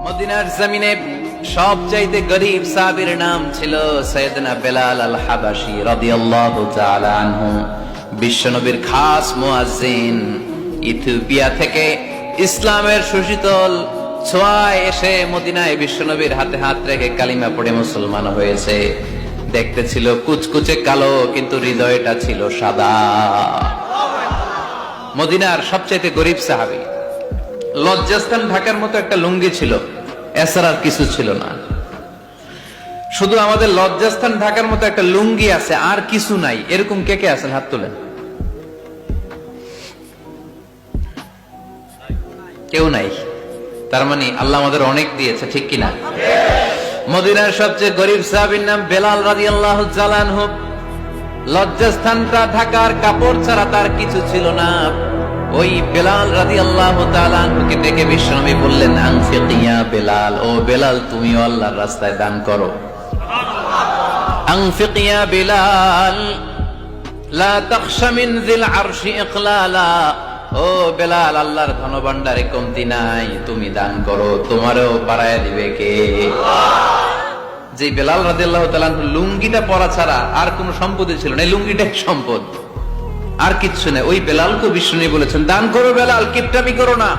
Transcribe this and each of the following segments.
মদিনার জমিনে সবচাইতে গরীব সাহাবীর নাম ছিল সাইয়েদনা বেলাল আল হাবাশী রাদিয়াল্লাহু তাআলা আনহু। বিশ্বনবীর খাস মুয়াজ্জিন, ইথিওপিয়া থেকে ইসলামের সুশীতল ছোঁয়ায় এসে মদিনায় বিশ্বনবীর হাতে হাত রেখে কালিমা পড়ে মুসলমান হয়েছে। দেখতে ছিল কুচকুচে কালো, কিন্তু হৃদয়টা ছিল সাদা। মদিনার সবচাইতে গরীব সাহাবী। লজ্জাস্থান ঢাকার মতো একটা লুঙ্গি ছিল, এছাড়া আর কিছু ছিল না। শুধু আমাদের লজ্জাস্থান ঢাকার মতো একটা লুঙ্গি আছে, আর কিছু নাই। এরকম কে কে আছেন? হাত তোলেন। কেউ নাই। তার মানে আল্লাহ আমাদের অনেক দিয়েছে, ঠিক কিনা? মদিনার সবচেয়ে গরীব সাহাবীর নাম বেলাল রাদিয়াল্লাহু তাআলা আনহু। লজ্জাস্থানটা ঢাকার কাপড় ছাড়া তার কিছু ছিল না। ওই বেলাল রাদিয়াল্লাহু তাআলা আনহুকে ডেকে বিশ্বনবী বললেন, আনফিক ইয়া বেলাল, ও বেলাল তুমিও আল্লাহর রাস্তায় দান করো। আনফিক ইয়া বেলাল লা তাখশা মিন যিল আরশি ইকলালা, ও বেলাল আল্লাহর ধনভাণ্ডারে কমতি নাই, তুমি দান করো, তোমারও বাড়ায়া দিবে কে? যে বেলাল রাদিয়াল্লাহু তাআলা আনহু লুঙ্গিটা পরা ছাড়া আর কোনো সম্পদই ছিল না, এই লুঙ্গিটাই সম্পদ, আর কিচ্ছু নেই। ওই বেলালকে বিষ্ণু বলেছেন, দান করো বেলাল, কিপটামি করো না।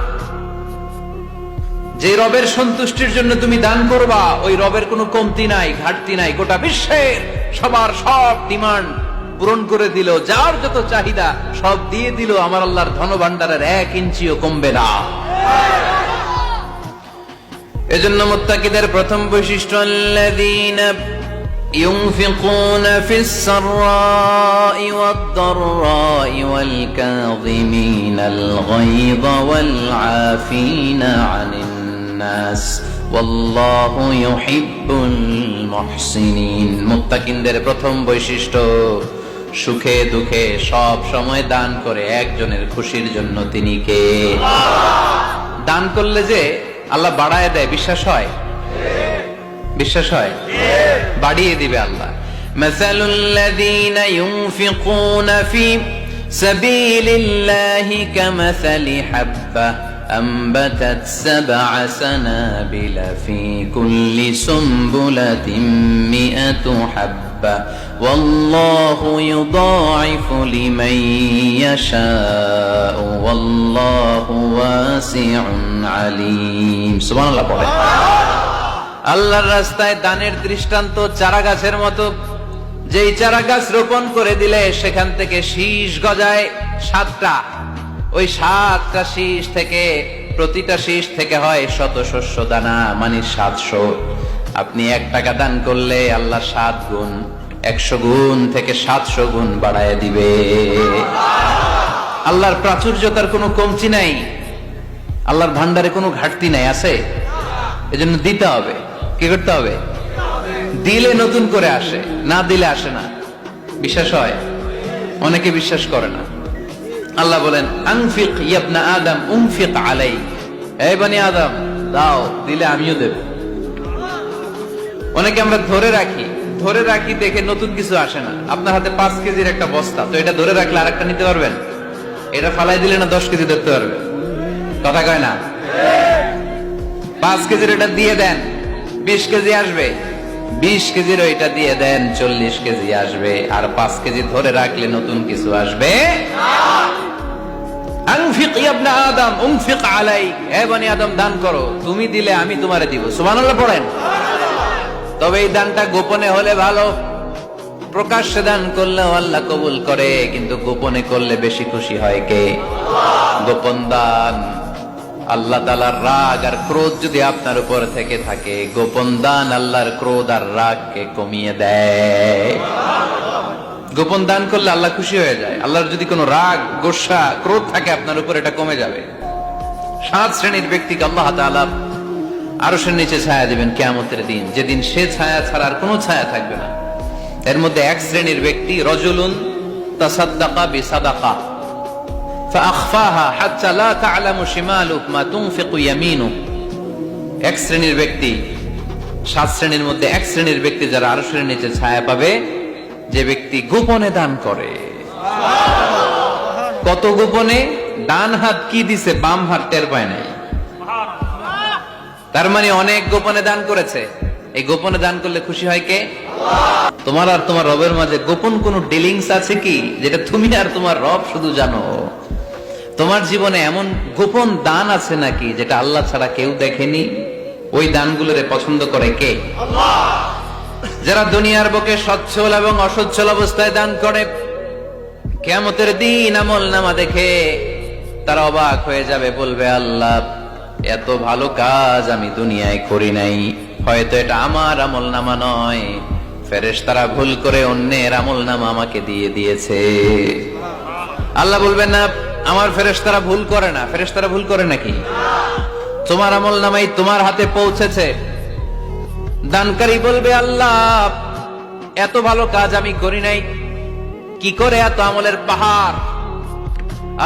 যে রবের সন্তুষ্টির জন্য তুমি দান করবা, ওই রবের কোনো কমতি নাই, ঘাটতি নাই। গোটা বিশ্বের সবার সব ডিমান্ড পূরণ করে দিল, যার যত চাহিদা সব দিয়ে দিল, আমার আল্লাহর ধনভাণ্ডারের 1 ইঞ্চিও কমবে না। এজন্য মুত্তাকিদের প্রথম বৈশিষ্ট্য, আল্লাযীনা ينفقون في السراء والضراء والكاظمين الغيظ والعافين عن الناس والله يحب المحسنين। মুত্তাকিনদের প্রথম বৈশিষ্ট্য, সুখে দুঃখে সব সময় দান করে একজনের খুশির জন্য। তিনি কে? দান করলে যে আল্লাহ বাড়ায় দেয়, বিশ্বাস হয়? বিশ্বাস হয়? বাড়িয়ে দিবে আল্লাহ। মাসালুল লাযীনা ইউনফিকুনা ফি সাবিলিল্লাহি কামাসালি হাব্বা আনবাতাত সাবআ সানাবিলা ফি কুল্লি সুমবুলাতিন মিআতু হাব্বা ওয়াল্লাহু ইউদাঈফু লিমান ইয়াশাউ ওয়াল্লাহু ওয়াসিউন আলীম। সুবহানাল্লাহ পড়ে। আল্লাহর রাস্তায় দানের দৃষ্টান্ত চারা গাছের মতো। যেই চারা গাছ রোপণ করে দিলে সেখান থেকে শীষ গজায় 7টা। ওই 7টা শীষ থেকে, প্রতিটা শীষ থেকে হয় শত শস্য দানা, মানে 700। আপনি 1 টাকা দান করলে আল্লাহ 7 গুণ, 100 গুণ থেকে 700 গুণ বাড়ায় দিবে। আল্লাহর প্রাচুর্যতার কোনো কমতি নাই, আল্লাহর ভান্ডারে কোনো ঘাটতি নাই। আছে? এজন্য দিতে হবে। কি করতে হবে? দিলে নতুন করে আসে, না দিলে আসে না। বিশ্বাস হয়? অনেকে বিশ্বাস করে না। আল্লাহ বলেন, আনফিক ইয়া ইবনা আদম উনফিক আলাই, এই বনি আদম দাও, দিলে আমিও দেব। অনেকে আমরা ধরে রাখি দেখে নতুন কিছু আসে না। আপনার হাতে 5 কেজির একটা বস্তা, তো এটা ধরে রাখলে আরেকটা নিতে পারবেন? এটা ফালাই দিলে না 10 কেজি ধরতে পারবেন? কথা কয় না? 5 কেজির এটা দিয়ে দেন, 20 কেজি আসবে। 20 কেজির ওইটা দিয়ে দেন, 40 কেজি আসবে। আর 5 কেজি ধরে রাখলে নতুন কিছু আসবে। আনফিক ইয়া ইবনা আদম উনফিক আলাইক, হে বনি আদম দান করো, তুমি দিলে আমি তোমারে দিব। সুবহানাল্লাহ পড়েন। তবে এই দানটা গোপনে হলে ভালো। প্রকাশ্যে দান করলেও আল্লাহ কবুল করে, কিন্তু গোপনে করলে বেশি খুশি হয় কে? গোপন দান। আল্লাহ তাআলার রাগ আর ক্রোধ যদি আপনার উপর থেকে থাকে, গোপন দান আল্লাহর ক্রোধ আর রাগকে কমিয়ে দেয়। গোপন দান করলে আল্লাহ খুশি হয়ে যায়। আল্লাহর যদি কোনো রাগ, গোসা, ক্রোধ থাকে আপনার উপর, এটা কমে যাবে। 7 শ্রেণীর ব্যক্তিকে আল্লাহ তাআলা আরশের নিচে ছায়া দিবেন কিয়ামতের দিন, যেদিন সে ছায়া ছাড়া আর কোনো ছায়া থাকবে না। এর মধ্যে 1 শ্রেণীর ব্যক্তি, রজুলুন তাসাদ্দাকা বিসাদাকা ফাআখফাহা হাত্তা লা তা'লামু শিমালুহু মা তুনফিকু ইয়ামিনুহু। 1 শ্রেণীর ব্যক্তি, 7 শ্রেণীর মধ্যে 1 শ্রেণীর ব্যক্তি যারা আরশের নিচে ছায়া পাবে, যে ব্যক্তি গোপনে দান করে। কত গোপনে? ডান হাত কি দিছে, বাম হাত টের পায় নাই। তার মানে অনেক গোপনে দান করেছে। এই গোপনে দান করলে খুশি হয় কে? তোমার আর তোমার রবের মাঝে গোপন কোন ডিলিংস আছে কি, যেটা তুমি আর তোমার রব শুধু জানো? তোমার জীবনে এমন গোপন দান আছে নাকি যেটা আল্লাহ ছাড়া কেউ দেখেনি? ওই দানগুলোরে পছন্দ করে কে? যারা দুনিয়ার বুকে সচ্ছল এবং অসচ্ছল অবস্থায় দান করে, কিয়ামতের দিন আমল নামা দেখে তারা অবাক হয়ে যাবে, বলবে আল্লাহ এত ভালো কাজ আমি দুনিয়ায় করি নাই, হয়তো এটা আমার আমল নামা নয়, ফেরেশতারা ভুল করে অন্যের আমল নামা আমাকে দিয়ে দিয়েছে। আল্লাহ বলবেন না আমার ফেরেশতারা ভুল করে না। ফেরেশতারা ভুল করে নাকি? তোমার আমল নামাই তোমার হাতে পৌঁছেছে। দানকারী বলবে আল্লাহ এত ভালো কাজ আমি করি নাই, কি করে এত আমলের পাহাড়?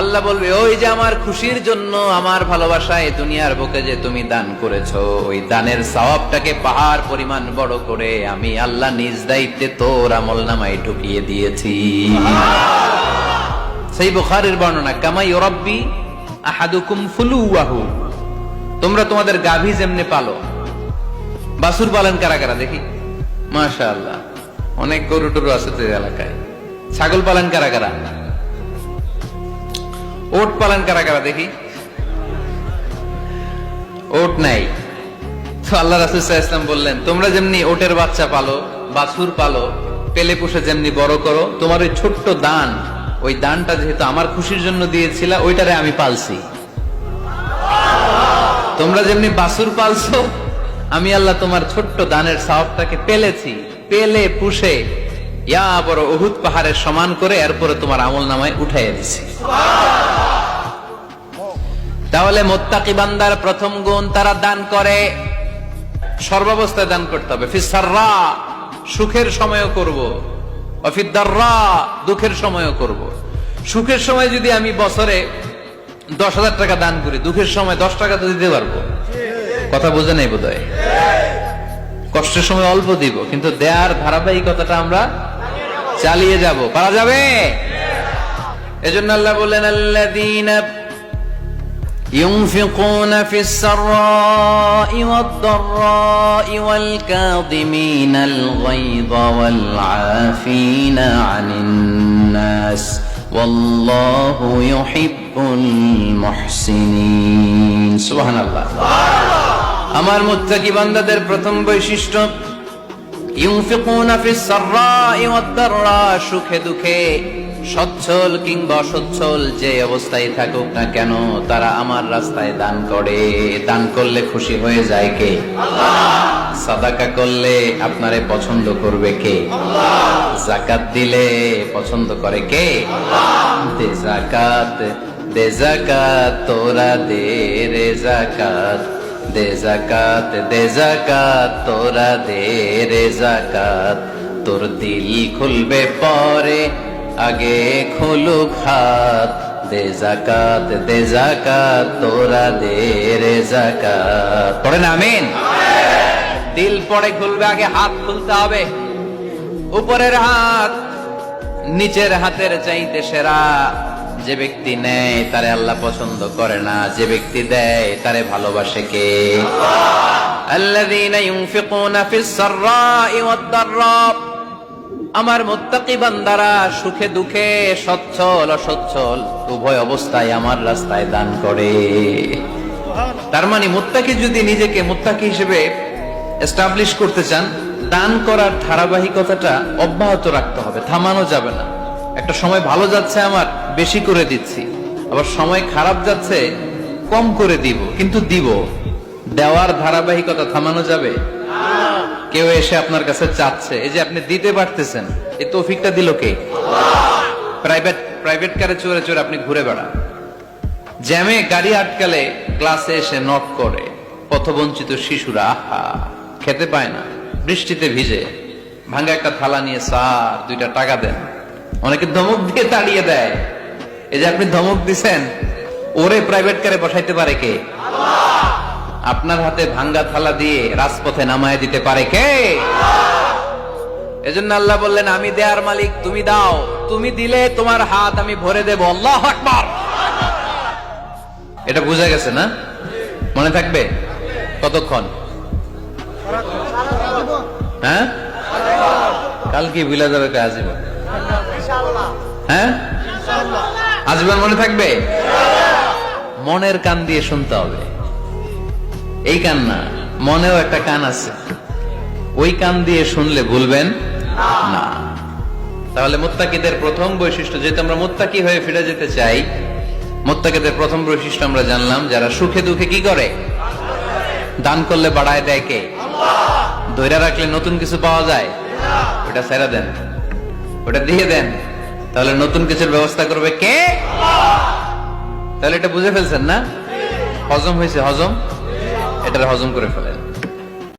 আল্লাহ বলবে ওই যে আমার খুশির জন্য, আমার ভালোবাসায় দুনিয়ার বুকে যে তুমি দান করেছো, ওই দানের সওয়াবটাকে পাহাড় পরিমাণ বড় করে আমি আল্লাহ নিজ দায়িত্বে তোর আমল নামায় ঢুকিয়ে দিয়েছি। সেই বুখারীর বর্ণনা, কামা ইউরাব্বি আহাদুকুম ফুলুয়াহু, তোমরা তোমাদের গাভী যেমনে পালো। বাছুর পালন কারা কারা দেখি? মাশাআল্লাহ, অনেক গরু টরু আছে তো এলাকায়। ছাগল পালন কারা কারা? ওট পালন কারা কারা দেখি? ওট নাই তো আল্লাহ রাসূল সাল্লাল্লাহু আলাইহি ওয়াসাল্লাম বললেন তোমরা যেমনি ওটের বাচ্চা পালো, বাছুর পালো, পেলে পুষে যেমনি বড় করো, তোমার ওই ছোট্ট দান, ওই দানটা যেহেতু আমার খুশির জন্য দিয়েছিলা, ওইটারে আমি পালছি। তোমরা যেমনি বাছুর পালছো, আমি আল্লাহ তোমার ছোট্ট দানের সওয়াবটাকে পেলেছি, পেলে পুষে ইয়া বড় উহুদ পাহাড়ের সমান করে এরপরে তোমার আমল নামায় উঠাইয়া দিছি। তাহলে মুত্তাকি বান্দার প্রথম গুণ, তারা দান করে, সর্বাবস্থায় দান করতে হবে। ফিস সাররা, সুখের সময়ও করব, ওয়া ফিদ দাররা, দুঃখের সময়ও করব। সুখের সময় যদি আমি বছরে 10,000 টাকা দান করি, দুঃখের সময় 10 টাকা তো দিতে পারবো। কথা বোঝে নাই বোধহয়? কষ্টের সময় অল্প দিব, কিন্তু দেয়ার ধারাবাহিকতাটা আমরা চালিয়ে যাব। পারা যাবে? এজন্য আল্লাহ বললেন আল্লাযীনা ইউনফিকুনা ফিস সাররাই ওয়াদ দাররাই ওয়াল কাযিমিনাল গায়যা ওয়াল আফিনা আনিন নাস ওয়াল্লাহু ইউহিব্বুল মুহসিনিন। সুবহানাল্লাহ। আমার মুত্তাকি বান্দাদের প্রথম বৈশিষ্ট্য, ইউনফিকুনা ফিস সাররাই ওয়াদ দাররা, সুখে দুঃখে, সচ্ছল কিংবা অসচ্ছল যে অবস্থায় থাকুক না কেন, তারা আমার রাস্তায় দান করে। দান করলে খুশি হয়ে যায় কে? আল্লাহ। সাদাকা করলে আপনারে পছন্দ করবে কে? আল্লাহ। যাকাত দিলে পছন্দ করে কে? আল্লাহ। দে যাকাত, দে যাকাত, তোরা দে রে যাকাত, দে যাকাত, দে যাকাত, তোরা দে রে যাকাত, তোর দিল খুলবে পরে আগে খুলুক হাত, দে যাকাত, দে যাকাত, তোরা দে রে যাকাত। পড়েন আমিন। দিল পরে খুলবে, আগে হাত খুলতে হবে। উপরের হাত নিচের হাতের চাইতে সেরা। যে ব্যক্তি নেয় তারে আল্লাহ পছন্দ করে না, যে ব্যক্তি দেয় তারে ভালোবাসে কে? আল্লাযীনা ইউনফিকুনা ফিস সাররাই ওয়াদ দাররা, আমার মুত্তাকি বান্দারা সুখে দুঃখে, সচ্ছল অসচ্ছল উভয় অবস্থায় আমার রাস্তায় দান করে। তার মানে মুত্তাকি যদি নিজেকে মুত্তাকি হিসেবে এস্টাবলিশ করতে চান, দান করার ধারাবাহিকতাটা অব্যাহত রাখতে হবে, থামানো যাবে না। একটা সময় ভালো যাচ্ছে আমার, বেশি করে দিচ্ছি, আবার সময় খারাপ যাচ্ছে, কম করে দিব, কিন্তু দিব। দেওয়ার ধারাবাহিকতা থামানো যাবে? কেউ এসে আপনার কাছে চাচ্ছে, এই যে আপনি দিতে পারতেছেন, এই তৌফিকটা দিল কে? প্রাইভেট কারে চড়ে চড়ে আপনি ঘুরে বেড়ান, জ্যামে গাড়ি আটকালে ক্লাসে এসে নক করে, পথবঞ্চিত শিশুরা আহা খেতে পায় না, বৃষ্টিতে ভিজে, ভাঙ্গা একটা থালা নিয়ে স্যার 2টা টাকা দেন। অনেকে ধমক দিয়ে তাড়িয়ে দেয়। এই যে আপনি ধমক দিছেন, ওরে প্রাইভেট কারে বসাইতে পারে কে? আপনার হাতে ভাঙ্গা থালা দিয়ে রাজপথে নামায় দিতে পারে কে? এজন্য আল্লাহ বললেন আমি দেয়ার মালিক, তুমি দাও, তুমি দিলে তোমার হাত আমি ভরে দেব। আল্লাহু আকবার। এটা বুঝা গেছে না? মনে থাকবে? কতক্ষণ? হ্যাঁ, কালকে ভুলে যাবে আজীবন। হ্যাঁ, আজীবন মনে থাকবে। মনের কান দিয়ে শুনতে হবে, এই কান না, মনেও একটা কান আছে, ওই কান দিয়ে শুনলে ভুলবেন না। তাহলে মুত্তাকিদের প্রথম বৈশিষ্ট্য, যেহেতু আমরা মুত্তাকি হয়ে ফিরে যেতে চাই, মুত্তাকিদের প্রথম বৈশিষ্ট্য আমরা জানলাম, যারা সুখে দুঃখে কি করে? দান করলে বাড়ায় দেয় কে? ধৈর্য রাখলে নতুন কিছু পাওয়া যায়? ওটা ছেড়ে দেন, ওটা দিয়ে দেন, তাহলে নতুন কিছুর ব্যবস্থা করবে কে? তাহলে এটা বুঝে ফেলছেন না? হজম হয়েছে, হজম, এটার হজম করে ফেলে।